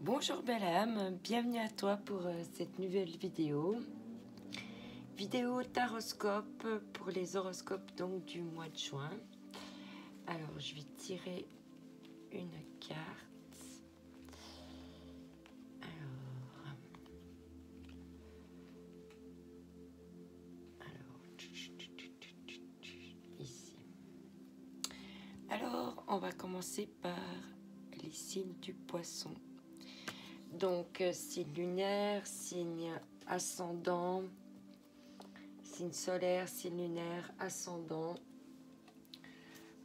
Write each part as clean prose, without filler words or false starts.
Bonjour belle âme, bienvenue à toi pour cette nouvelle vidéo. Vidéo taroscope pour les horoscopes donc du mois de juin. Alors je vais tirer une carte. Ici. Alors on va commencer par les signes du poisson. Donc, signe lunaire, signe ascendant, signe solaire, signe lunaire, ascendant.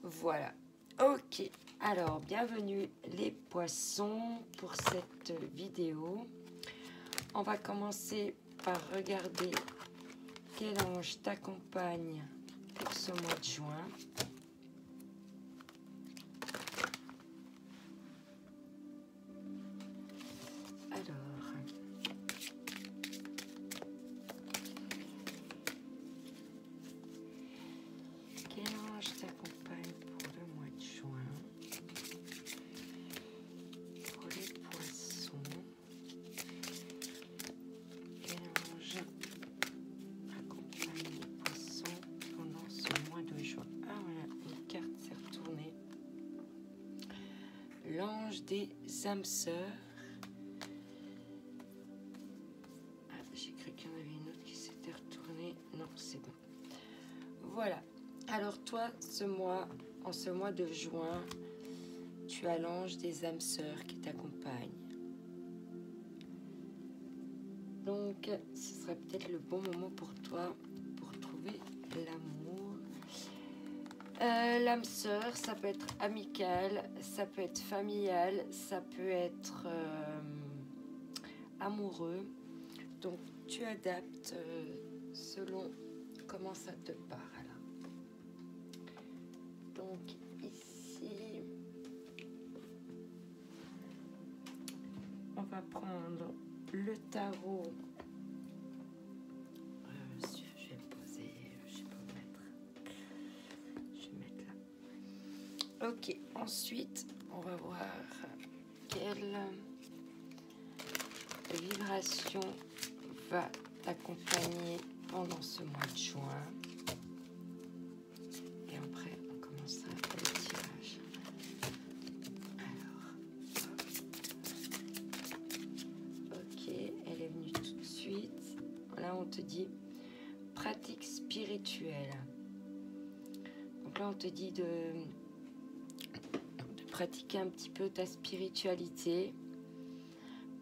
Voilà. Ok. Alors, bienvenue les poissons pour cette vidéo. On va commencer par regarder quel ange t'accompagne pour ce mois de juin. L'ange des âmes sœurs. Ah, j'ai cru qu'il y en avait une autre qui s'était retournée. Non, c'est bon. Voilà. Alors toi, en ce mois de juin, tu as l'ange des âmes sœurs qui t'accompagne. Donc, ce serait peut-être le bon moment pour toi pour trouver l'amour. L'âme sœur, ça peut être amical, ça peut être familial, ça peut être amoureux. Donc, tu adaptes selon comment ça te parle. Donc, ici, on va prendre le tarot. Je vais le poser, je sais pas où mettre. Je vais mettre là. Ok, ensuite, on va voir quelle vibration va t'accompagner pendant ce mois de juin. Et après, on commencera le tirage. Alors, ok, elle est venue tout de suite. Là, on te dit pratique spirituelle. Donc là, on te dit de pratiquer un petit peu ta spiritualité.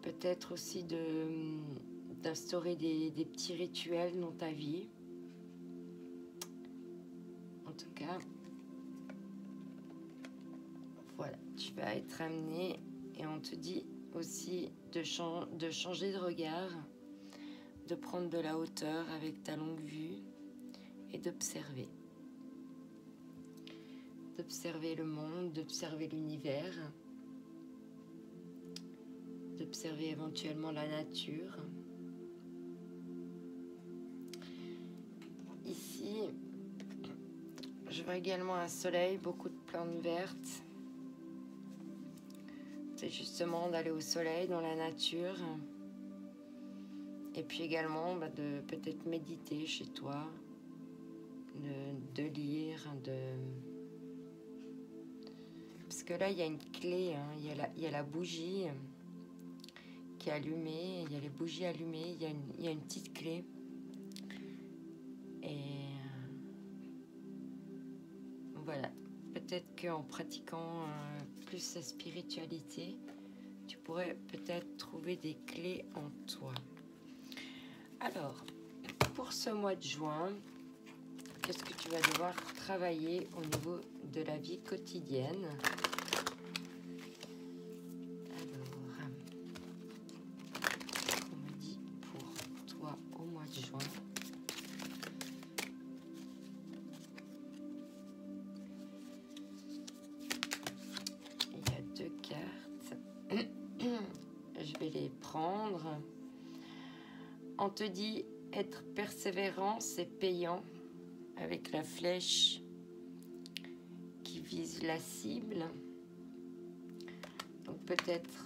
Peut-être aussi d'instaurer des petits rituels dans ta vie. En tout cas, voilà, tu vas être amené et on te dit aussi de changer de regard, de prendre de la hauteur avec ta longue vue et d'observer. D'observer le monde, d'observer l'univers, d'observer éventuellement la nature. Ici, je vois également un soleil, beaucoup de plantes vertes. C'est justement d'aller au soleil, dans la nature. Et puis également de peut-être méditer chez toi, de lire, parce que là, il y a une clé, hein. Il y a la bougie qui est allumée, il y a les bougies allumées, il y a une petite clé. Et voilà, peut-être qu'en pratiquant plus la spiritualité, tu pourrais peut-être trouver des clés en toi. Alors, pour ce mois de juin, qu'est-ce que tu vas devoir travailler au niveau de la vie quotidienne? Je vais les prendre. On te dit être persévérant, c'est payant, avec la flèche qui vise la cible. Donc peut-être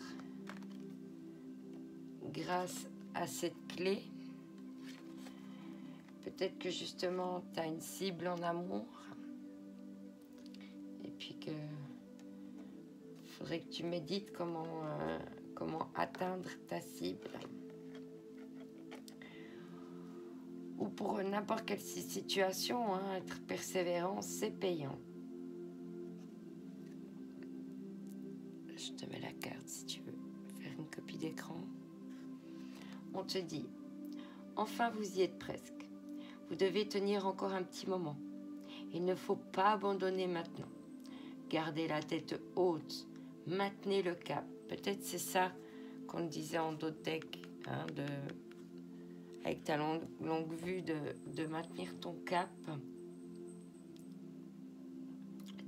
grâce à cette clé. Peut-être que justement, tu as une cible en amour. Et puis que faudrait que tu médites comment atteindre ta cible. Ou pour n'importe quelle situation, hein, être persévérant, c'est payant. Je te mets la carte si tu veux faire une copie d'écran. On te dit, enfin vous y êtes presque. Vous devez tenir encore un petit moment. Il ne faut pas abandonner maintenant. Gardez la tête haute, maintenez le cap. Peut-être c'est ça qu'on disait en d'autres decks, hein, avec ta longue vue de maintenir ton cap.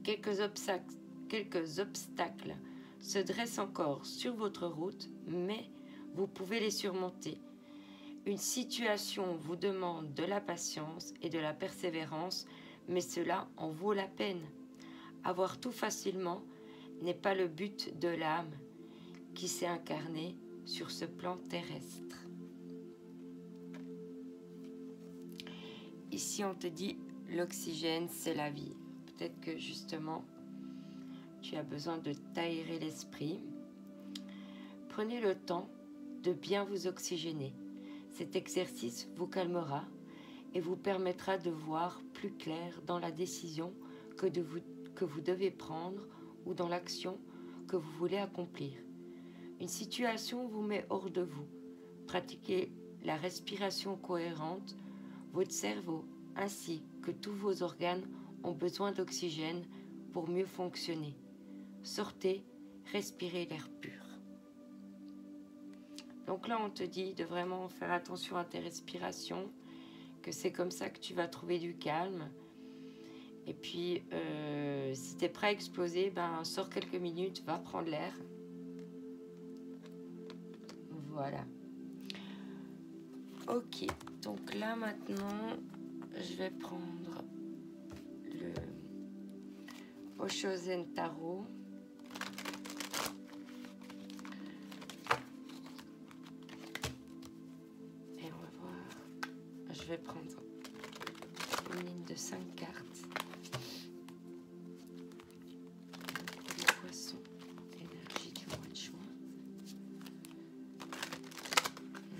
Quelques obstacles se dressent encore sur votre route, mais vous pouvez les surmonter. Une situation vous demande de la patience et de la persévérance, mais cela en vaut la peine. Avoir tout facilement n'est pas le but de l'âme qui s'est incarnée sur ce plan terrestre. Ici, on te dit l'oxygène, c'est la vie. Peut-être que justement, tu as besoin de t'aérer l'esprit. Prenez le temps de bien vous oxygéner. Cet exercice vous calmera et vous permettra de voir plus clair dans la décision que vous devez prendre ou dans l'action que vous voulez accomplir. Une situation vous met hors de vous. Pratiquez la respiration cohérente. Votre cerveau ainsi que tous vos organes ont besoin d'oxygène pour mieux fonctionner. Sortez, respirez l'air pur. Donc là, on te dit de vraiment faire attention à tes respirations, que c'est comme ça que tu vas trouver du calme. Et puis, si tu es prêt à exploser, sors quelques minutes, va prendre l'air. Voilà. Ok, donc là maintenant, je vais prendre le Oshozen Tarot. Et on va voir. Je vais prendre une ligne de 5 cartes. Les poissons, énergie du mois de juin.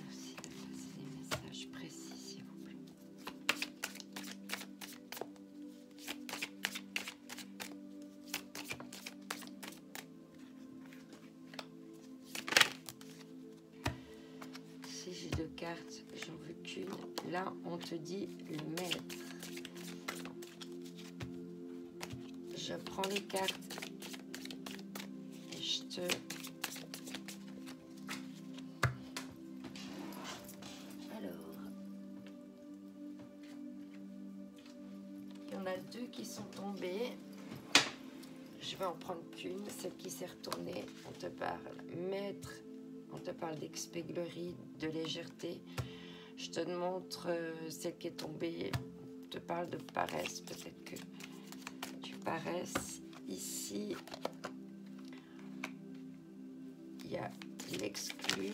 Merci de passer des messages précis, s'il vous plaît. Si j'ai 2 cartes, j'en veux qu'une. Là, on te dit le maître. Je prends les cartes et je te... Alors, il y en a 2 qui sont tombées. Je vais en prendre qu'une, celle qui s'est retournée. On te parle maître, on te parle d'expéglerie, de légèreté. Je te montre celle qui est tombée, on te parle de paresse. Peut-être que tu paresses. Ici, il y a l'exclu.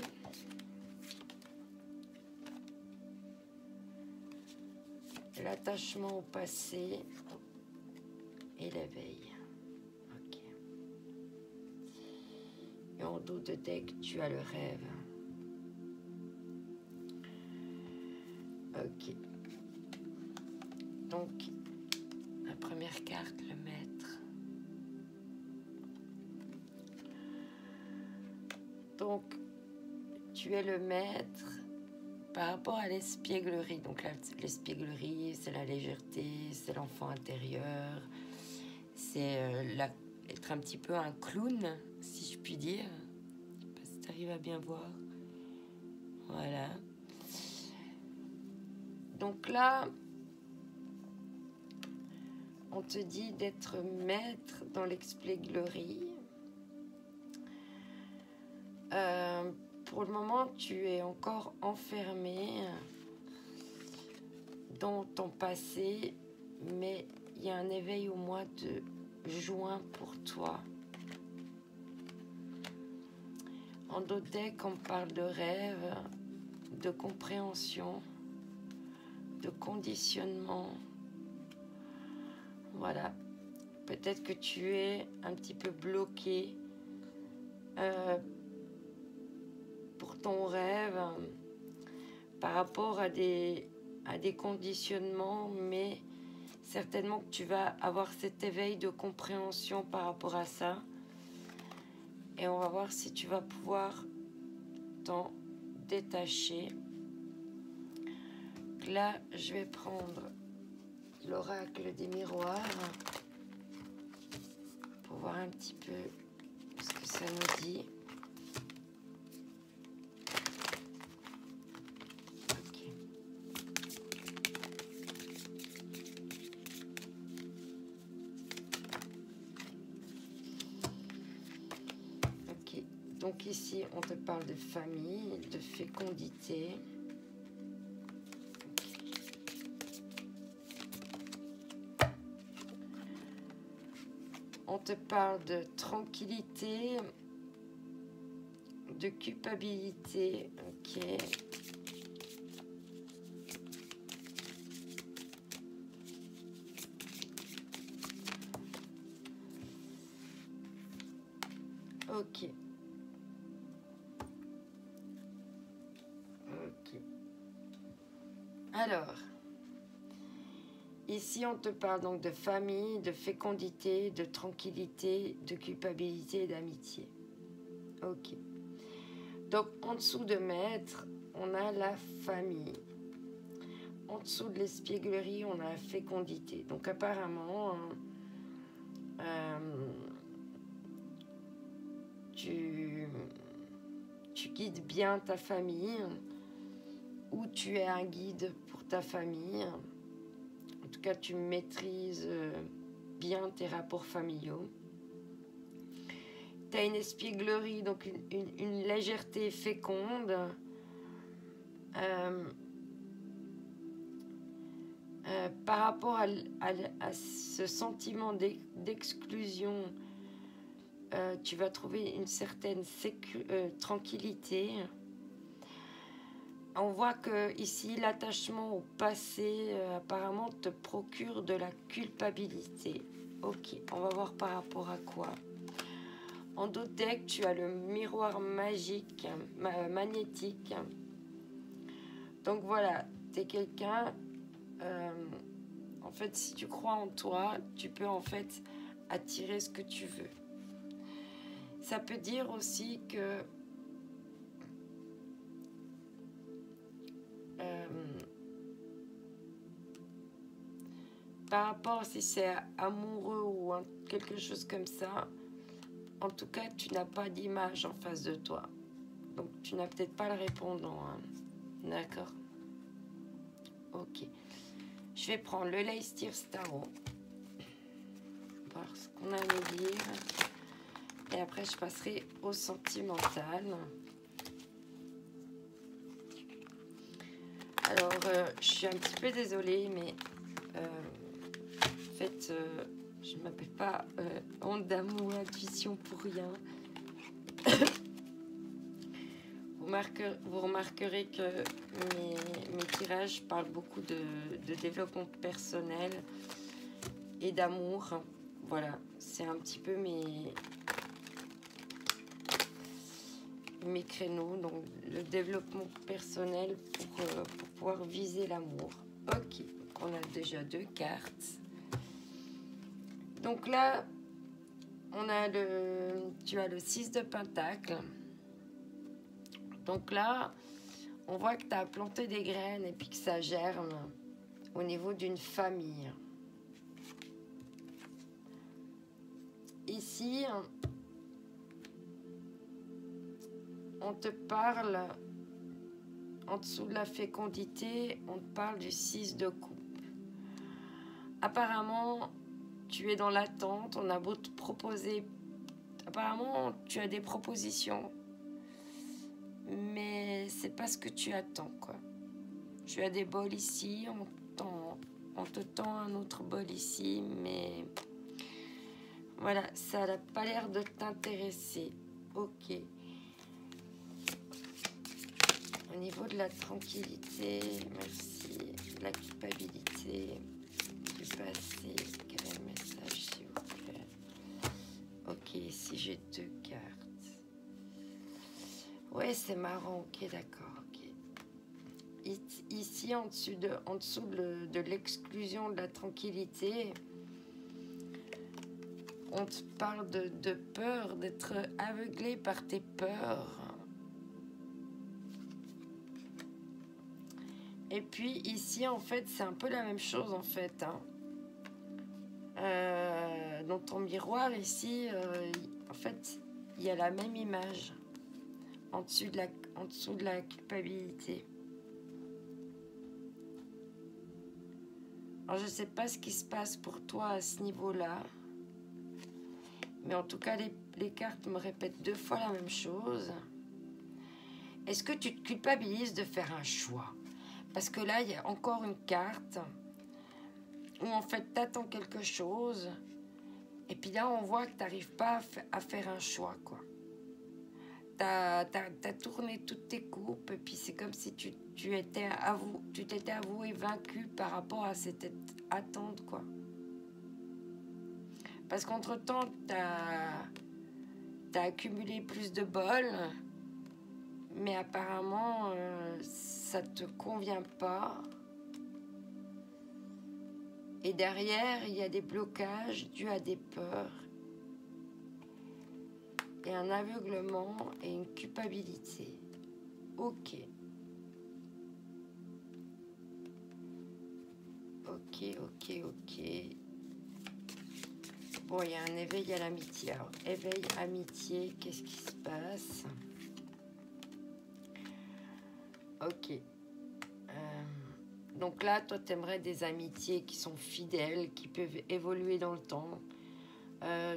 L'attachement au passé et l'éveil. Ok. Et en dos de deck, tu as le rêve. Ok. Donc, la première carte, le maître. Donc, tu es le maître par rapport à l'espièglerie. Donc, l'espièglerie, c'est la légèreté, c'est l'enfant intérieur, c'est être un petit peu un clown, si je puis dire. Je sais pas si tu arrives à bien voir. Voilà. Donc là, on te dit d'être maître dans l'expièglerie. Pour le moment, tu es encore enfermé dans ton passé, mais il y a un éveil au mois de juin pour toi. En d'autres decks, on parle de rêve, de compréhension, de conditionnement. Voilà. Peut-être que tu es un petit peu bloqué pour ton rêve par rapport à des conditionnements, mais certainement que tu vas avoir cet éveil de compréhension par rapport à ça. Et on va voir si tu vas pouvoir t'en détacher. Là, je vais prendre l'oracle des miroirs pour voir un petit peu ce que ça nous dit. Ok. Donc ici, on te parle de famille, de fécondité. On te parle de tranquillité, de culpabilité, ok. Ok. Ok. Alors, ici on te parle donc de famille, de fécondité, de tranquillité, de culpabilité et d'amitié. Ok. Donc en dessous de maître, on a la famille. En dessous de l'espièglerie, on a la fécondité. Donc apparemment, tu guides bien ta famille, ou tu es un guide pour ta famille. En tout cas, tu maîtrises bien tes rapports familiaux. Tu as une espièglerie, donc une légèreté féconde. Par rapport à ce sentiment d'exclusion, tu vas trouver une certaine tranquillité. On voit que ici, l'attachement au passé apparemment te procure de la culpabilité. Ok, on va voir par rapport à quoi. En d'autres decks, tu as le miroir magique, magnétique. Donc voilà, tu es quelqu'un... en fait, si tu crois en toi, tu peux en fait attirer ce que tu veux. Ça peut dire aussi que par rapport si c'est amoureux ou quelque chose comme ça, en tout cas, tu n'as pas d'image en face de toi. Donc, tu n'as peut-être pas le répondant. Hein. D'accord? Ok. Je vais prendre le Leicester Tarot. Voir ce qu'on a à nous dire. Et après, je passerai au sentimental. Alors, je suis un petit peu désolée, mais en fait, je ne m'appelle pas honte d'amour, intuition pour rien. Vous remarquerez que mes tirages parlent beaucoup de développement personnel et d'amour. Voilà, c'est un petit peu mes créneaux. Donc, le développement personnel pour pouvoir viser l'amour. Ok, donc on a déjà 2 cartes. Donc là, tu as le 6 de Pentacle. Donc là, on voit que tu as planté des graines et puis que ça germe au niveau d'une famille. Ici, on te parle, en dessous de la fécondité, on te parle du 6 de coupe. Apparemment, tu es dans l'attente, on a beau te proposer... Apparemment, tu as des propositions, mais c'est pas ce que tu attends, quoi. Tu as des bols ici, on te tend un autre bol ici, mais – – – – – – – – – – – – – – – – – – – – – – – – – – – – – – – – – – – – – – – – – – – – – – – – – – – – – – – – – – – – – – – – – – – – – – – – – – – – – – – – – – – – – – – – – – – – – – – – – – – – – – – – – – – – – – – – – – – – – – – – – – voilà, ça a l'air de t'intéresser. Ok. Au niveau de la tranquillité, merci. De la culpabilité, du passé, quel est le message s'il vous plaît? Ok, ici j'ai 2 cartes. Ouais, c'est marrant, ok, d'accord, ok. Ici, en dessous de l'exclusion de la tranquillité, on te parle de peur, d'être aveuglé par tes peurs. Et puis ici, en fait, c'est un peu la même chose, en fait. Hein. Dans ton miroir, ici, en fait, il y a la même image en dessous de la culpabilité. Alors, je ne sais pas ce qui se passe pour toi à ce niveau-là. Mais en tout cas, les cartes me répètent 2 fois la même chose. Est-ce que tu te culpabilises de faire un choix? Parce que là, il y a encore une carte où en fait, tu attends quelque chose. Et puis là, on voit que tu n'arrives pas à faire un choix, quoi. Tu as tourné toutes tes coupes. Et puis c'est comme si tu t'étais avoué vaincu par rapport à cette attente, quoi. Parce qu'entre-temps, tu as accumulé plus de bol. Mais apparemment, ça te convient pas. Et derrière, il y a des blocages dus à des peurs. Et un aveuglement et une culpabilité. Ok. Ok, ok, ok. Bon, il y a un éveil à l'amitié. Alors, éveil, amitié, qu'est-ce qui se passe? Ok. Donc là, toi, tu aimerais des amitiés qui sont fidèles, qui peuvent évoluer dans le temps,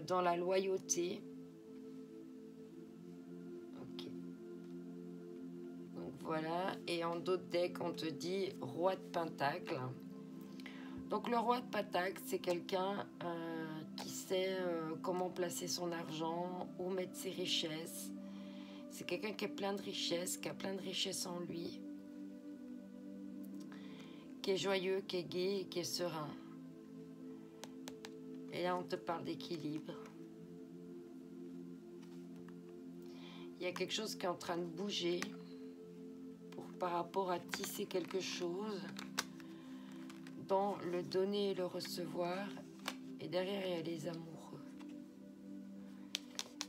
dans la loyauté. Ok. Donc voilà. Et en d'autres decks, on te dit roi de pentacle. Donc le roi de pentacle, c'est quelqu'un qui sait comment placer son argent, où mettre ses richesses. C'est quelqu'un qui a plein de richesses, qui a plein de richesses en lui, qui est joyeux, qui est gai et qui est serein. Et là, on te parle d'équilibre. Il y a quelque chose qui est en train de bouger par rapport à tisser quelque chose dans le donner et le recevoir. Et derrière, il y a les amoureux.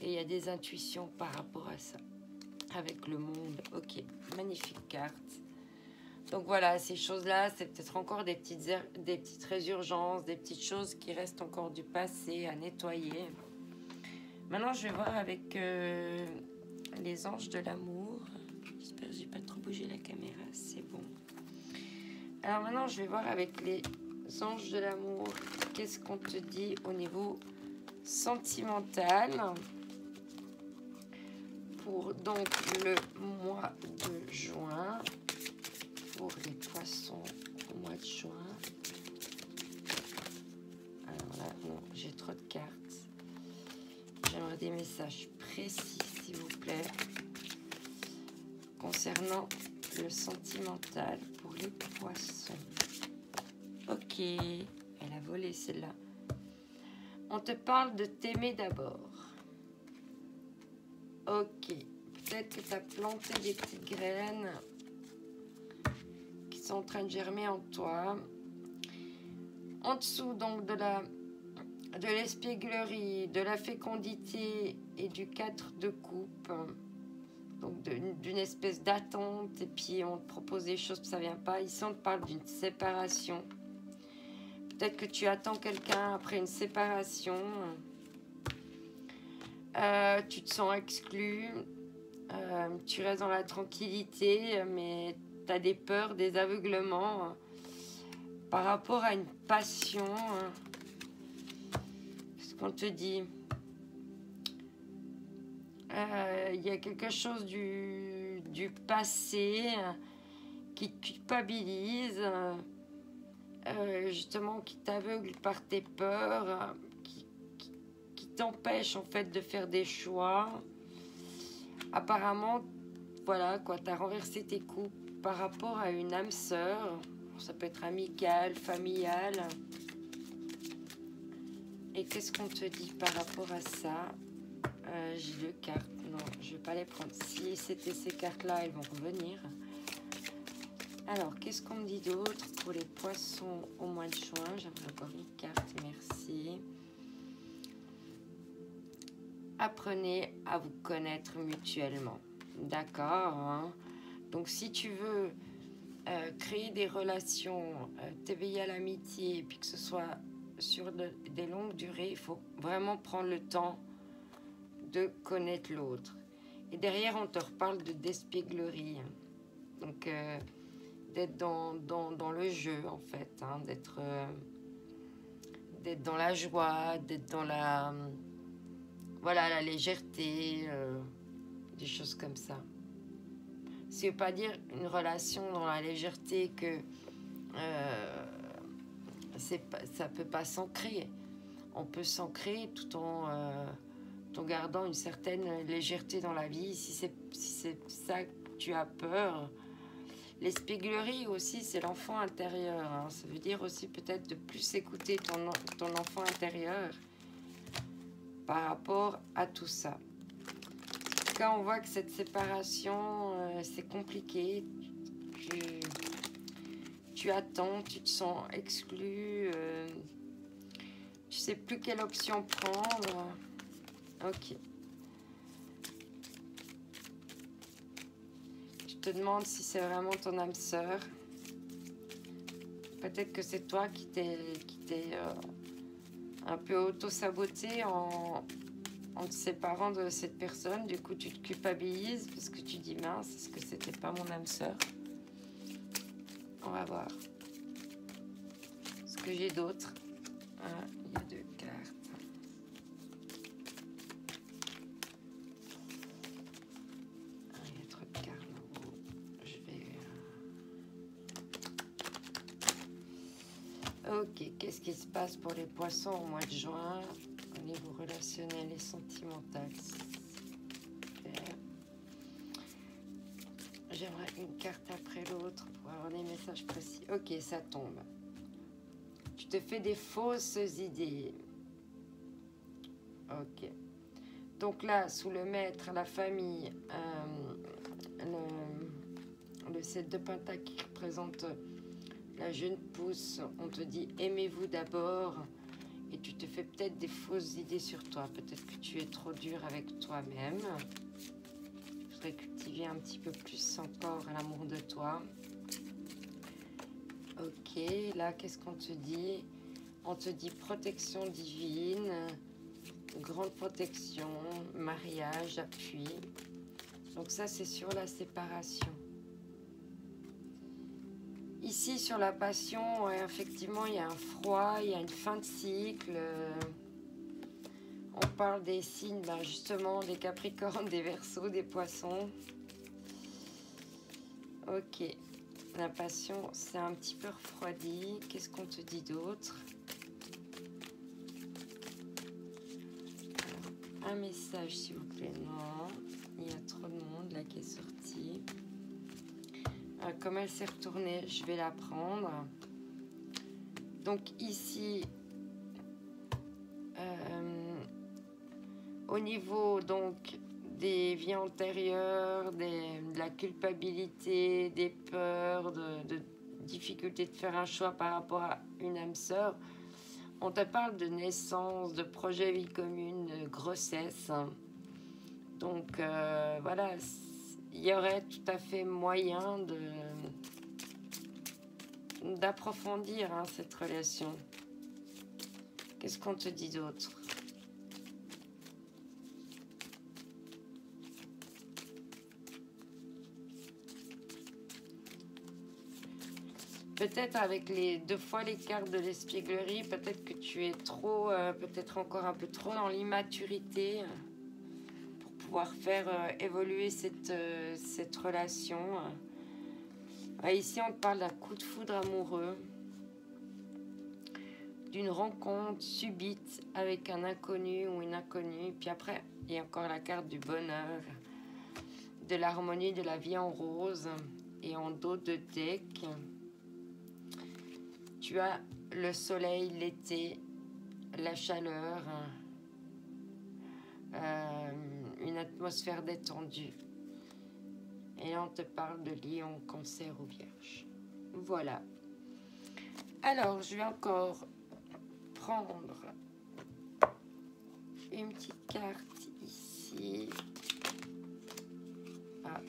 Et il y a des intuitions par rapport à ça. Avec le monde. Ok, magnifique carte. Donc voilà, ces choses-là, c'est peut-être encore des petites résurgences, des petites choses qui restent encore du passé à nettoyer. Maintenant, je vais voir avec les anges de l'amour. J'espère que j'ai pas trop bougé la caméra, c'est bon. Alors maintenant, je vais voir avec les anges de l'amour, qu'est-ce qu'on te dit au niveau sentimental pour donc le mois de juin, pour les poissons au mois de juin. Alors là, non, j'ai trop de cartes. J'aimerais des messages précis, s'il vous plaît, concernant le sentimental pour les poissons. Ok, elle a volé celle-là. On te parle de t'aimer d'abord. Ok, peut-être que tu as planté des petites graines qui sont en train de germer en toi. En dessous donc de l'espièglerie, de la fécondité et du 4 de coupe. Donc d'une espèce d'attente, et puis on te propose des choses que ça ne vient pas. Ici on te parle d'une séparation. Peut-être que tu attends quelqu'un après une séparation. Tu te sens exclu. Tu restes dans la tranquillité, mais tu as des peurs, des aveuglements par rapport à une passion. Ce qu'on te dit. Il y a quelque chose du passé qui te culpabilise, justement qui t'aveugle par tes peurs, qui t'empêche en fait de faire des choix. Apparemment, voilà quoi, tu as renversé tes coups par rapport à une âme sœur. Ça peut être amicale, familiale. Et qu'est-ce qu'on te dit par rapport à ça? J'ai 2 cartes. Non, je ne vais pas les prendre. Si c'était ces cartes-là, elles vont revenir. Alors, qu'est-ce qu'on me dit d'autre pour les poissons au mois de juin? J'aimerais encore une carte, merci. Apprenez à vous connaître mutuellement. D'accord, hein? Donc, si tu veux créer des relations, t'éveiller à l'amitié, et puis que ce soit sur des longues durées, il faut vraiment prendre le temps de connaître l'autre. Et derrière, on te reparle d'espièglerie. Donc, d'être dans le jeu, en fait. Hein, d'être dans la joie, d'être dans la... voilà, la légèreté, des choses comme ça. Ça ne veut pas dire une relation dans la légèreté que ça ne peut pas s'ancrer. On peut s'ancrer tout en gardant une certaine légèreté dans la vie. Si c'est ça que tu as peur. L'espièglerie aussi, c'est l'enfant intérieur. Hein. Ça veut dire aussi peut-être de plus écouter ton enfant intérieur par rapport à tout ça. Quand on voit que cette séparation, c'est compliqué, tu attends, tu te sens exclu, tu sais plus quelle option prendre. Ok. Je te demande si c'est vraiment ton âme sœur. Peut-être que c'est toi qui t'es un peu auto-saboté en te séparant de cette personne. Du coup, tu te culpabilises parce que tu dis mince, est-ce que c'était pas mon âme sœur? On va voir. Ce que j'ai d'autre. Il y a 2 cartes. Il y a trop de cartes. Je vais... Ok, qu'est-ce qui se passe pour les poissons au mois de juin au niveau relationnel et sentimental? J'aimerais une carte après l'autre pour avoir des messages précis. Ok, ça tombe. Tu te fais des fausses idées. Ok. Donc là, sous le maître, la famille, le 7 de Pentacle qui représente la jeune pousse, on te dit aimez-vous d'abord. Et tu te fais peut-être des fausses idées sur toi. Peut-être que tu es trop dur avec toi-même. Je voudrais cultiver un petit peu plus encore l'amour de toi. Ok, là, qu'est-ce qu'on te dit? On te dit protection divine, grande protection, mariage, appui. Donc ça, c'est sur la séparation. Ici, sur la passion, ouais, effectivement, il y a un froid, il y a une fin de cycle. On parle des signes, ben justement, des Capricornes, des Verseaux, des Poissons. Ok. La passion, c'est un petit peu refroidi. Qu'est-ce qu'on te dit d'autre? Un message, s'il vous plaît. Non, il y a trop de monde là qui est sorti. Comme elle s'est retournée, je vais la prendre. Donc ici, au niveau donc des vies antérieures, de la culpabilité, des peurs, de difficulté de faire un choix par rapport à une âme sœur, on te parle de naissance, de projet vie commune, de grossesse. Donc voilà, il y aurait tout à fait moyen d'approfondir cette relation. Qu'est-ce qu'on te dit d'autre? Peut-être avec les 2 fois les cartes de l'espièglerie, peut-être que tu es trop, peut-être encore un peu trop dans l'immaturité pour pouvoir faire évoluer cette relation. Ici, on te parle d'un coup de foudre amoureux, d'une rencontre subite avec un inconnu ou une inconnue. Puis après, il y a encore la carte du bonheur. de l'harmonie de la vie en rose. Et en dos de deck, tu as le soleil, l'été, la chaleur, une atmosphère détendue. Et là, on te parle de Lion, Cancer ou Vierge. Voilà. Alors, je vais encore prendre une petite carte ici. Ah,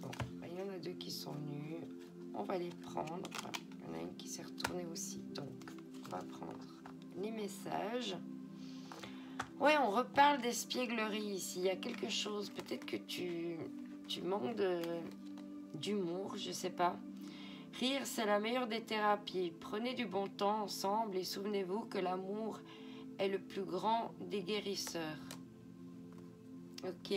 bon, il y en a deux qui sont nus. On va les prendre. Il y en a une qui s'est retournée aussi. Donc, on va prendre les messages. Ouais, on reparle d'espièglerie ici. Il y a quelque chose. Peut-être que tu manques d'humour, je sais pas. Rire, c'est la meilleure des thérapies. Prenez du bon temps ensemble et souvenez-vous que l'amour est le plus grand des guérisseurs. Ok.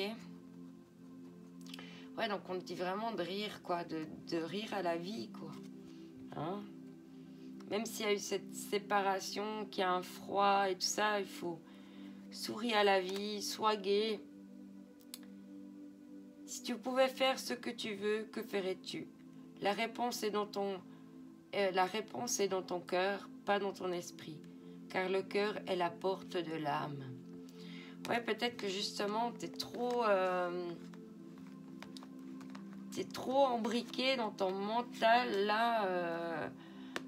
Ouais, donc on dit vraiment de rire, quoi. De rire à la vie, quoi. Hein? Même s'il y a eu cette séparation, qu'il y a un froid et tout ça, il faut sourire à la vie, sois gai. Si tu pouvais faire ce que tu veux, que ferais-tu? La réponse est dans ton cœur, pas dans ton esprit. Car le cœur est la porte de l'âme. Ouais, peut-être que justement, t'es trop embriqué dans ton mental, là,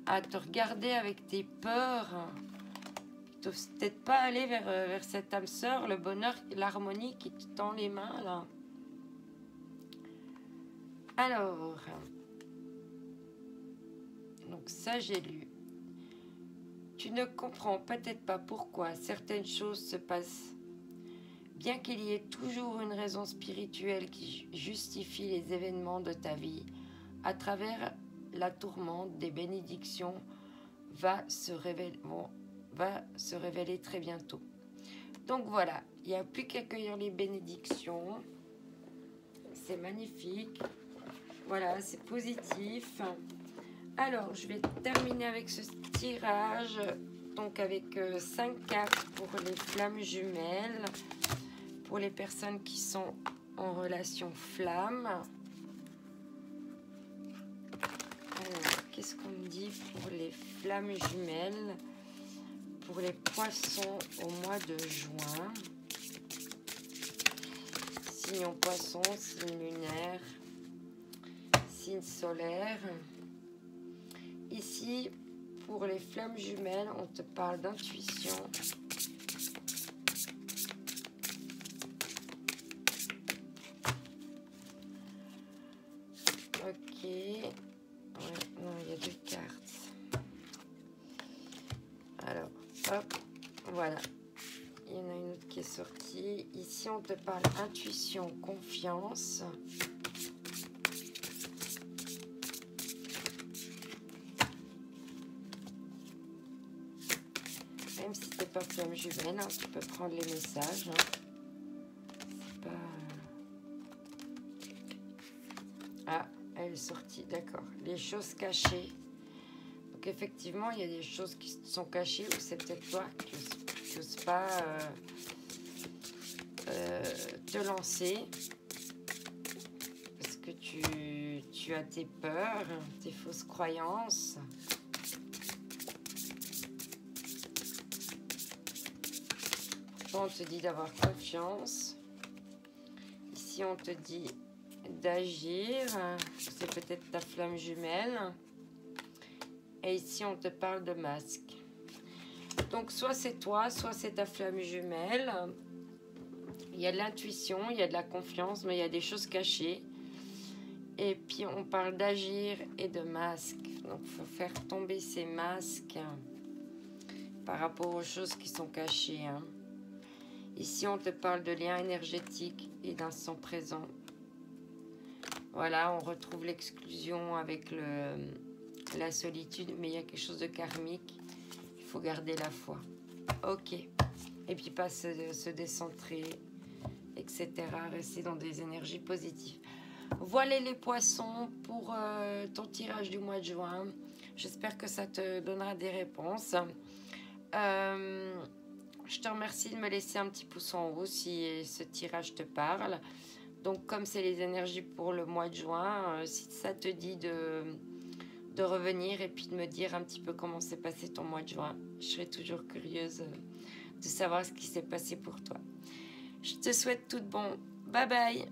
à te regarder avec tes peurs. Tu n'oses peut-être pas aller vers cette âme sœur, le bonheur, l'harmonie qui te tend les mains, là. Alors, donc ça, j'ai lu. Tu ne comprends peut-être pas pourquoi certaines choses se passent. Bien qu'il y ait toujours une raison spirituelle qui justifie les événements de ta vie, à travers la tourmente, des bénédictions va se révéler très bientôt. Donc voilà, il n'y a plus qu'à accueillir les bénédictions. C'est magnifique. Voilà, c'est positif. Alors, je vais terminer avec ce tirage. Donc avec 5 cartes pour les flammes jumelles. Pour les personnes qui sont en relation flamme. Alors, qu'est-ce qu'on me dit pour les flammes jumelles? Pour les poissons au mois de juin. Signe en poisson, signe lunaire, signe solaire. Ici, pour les flammes jumelles, on te parle d'intuition. Ok. Ouais, non, il y a 2 cartes. Alors, hop, voilà. Il y en a une autre qui est sortie. Ici, on te parle intuition, confiance. Même si tu n'es pas flamme jumelle, hein, tu peux prendre les messages. Hein. C'est pas... Ah, elle est sortie, d'accord. Les choses cachées. Donc effectivement, il y a des choses qui sont cachées ou c'est peut-être toi qui n'oses pas te lancer. Parce que tu as tes peurs, tes fausses croyances. On te dit d'avoir confiance. Ici, on te dit d'agir. C'est peut-être ta flamme jumelle. Et ici, on te parle de masque. Donc, soit c'est toi, soit c'est ta flamme jumelle. Il y a de l'intuition, il y a de la confiance, mais il y a des choses cachées. Et puis, on parle d'agir et de masque. Donc, il faut faire tomber ces masques par rapport aux choses qui sont cachées. Hein. Ici, on te parle de lien énergétique et d'instant présent. Voilà, on retrouve l'exclusion avec la solitude, mais il y a quelque chose de karmique. Il faut garder la foi. Ok. Et puis pas se décentrer, etc. Rester dans des énergies positives. Voilà les poissons pour ton tirage du mois de juin. J'espère que ça te donnera des réponses. Je te remercie de me laisser un petit pouce en haut si ce tirage te parle. Donc, comme c'est les énergies pour le mois de juin, si ça te dit de revenir et puis de me dire un petit peu comment s'est passé ton mois de juin, je serai toujours curieuse de savoir ce qui s'est passé pour toi. Je te souhaite tout de bon. Bye bye!